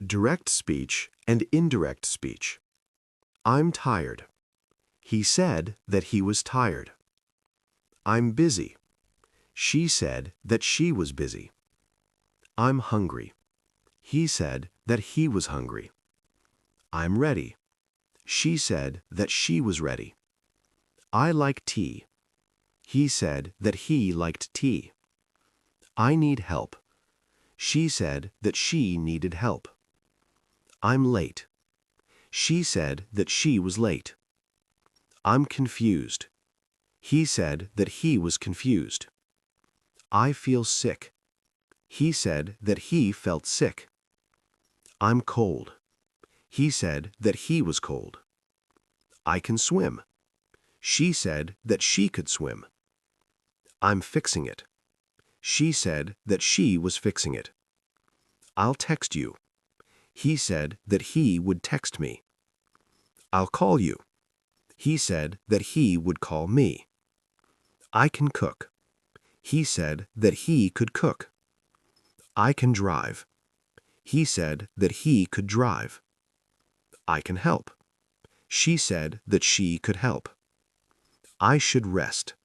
Direct speech and indirect speech. I'm tired. He said that he was tired. I'm busy. She said that she was busy. I'm hungry. He said that he was hungry. I'm ready. She said that she was ready. I like tea. He said that he liked tea. I need help. She said that she needed help. I'm late. She said that she was late. I'm confused. He said that he was confused. I feel sick. He said that he felt sick. I'm cold. He said that he was cold. I can swim. She said that she could swim. I'm fixing it. She said that she was fixing it. I'll text you. He said that he would text me. I'll call you. He said that he would call me. I can cook. He said that he could cook. I can drive. He said that he could drive. I can help. She said that she could help. I should rest.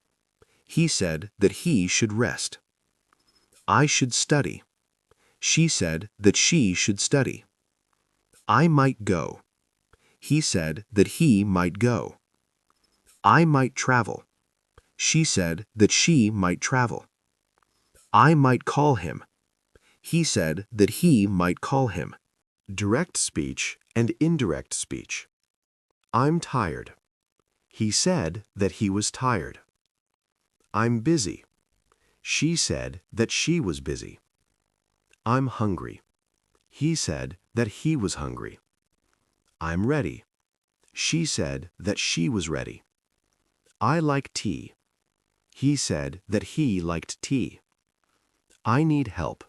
He said that he should rest. I should study. She said that she should study. I might go. He said that he might go. I might travel. She said that she might travel. I might call him. He said that he might call him. Direct speech and indirect speech. I'm tired. He said that he was tired. I'm busy. She said that she was busy. I'm hungry. He said that he was hungry. I'm ready. She said that she was ready. I like tea. He said that he liked tea. I need help.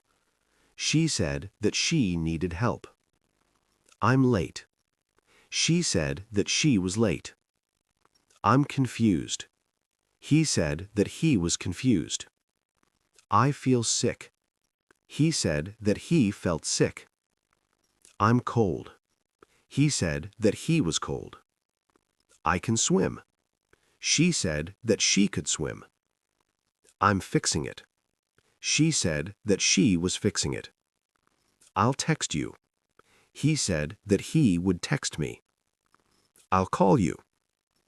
She said that she needed help. I'm late. She said that she was late. I'm confused. He said that he was confused. I feel sick. He said that he felt sick. I'm cold. He said that he was cold. I can swim. She said that she could swim. I'm fixing it. She said that she was fixing it. I'll text you. He said that he would text me. I'll call you.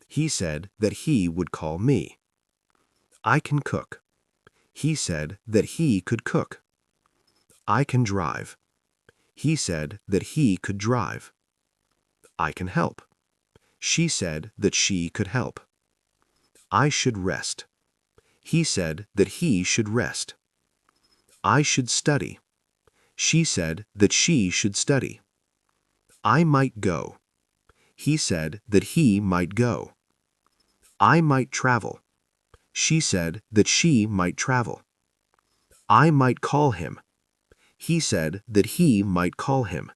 He said that he would call me. I can cook. He said that he could cook. I can drive. He said that he could drive. I can help. She said that she could help. I should rest. He said that he should rest. I should study. She said that she should study. I might go. He said that he might go. I might travel. She said that she might travel. I might call him. He said that he might call him.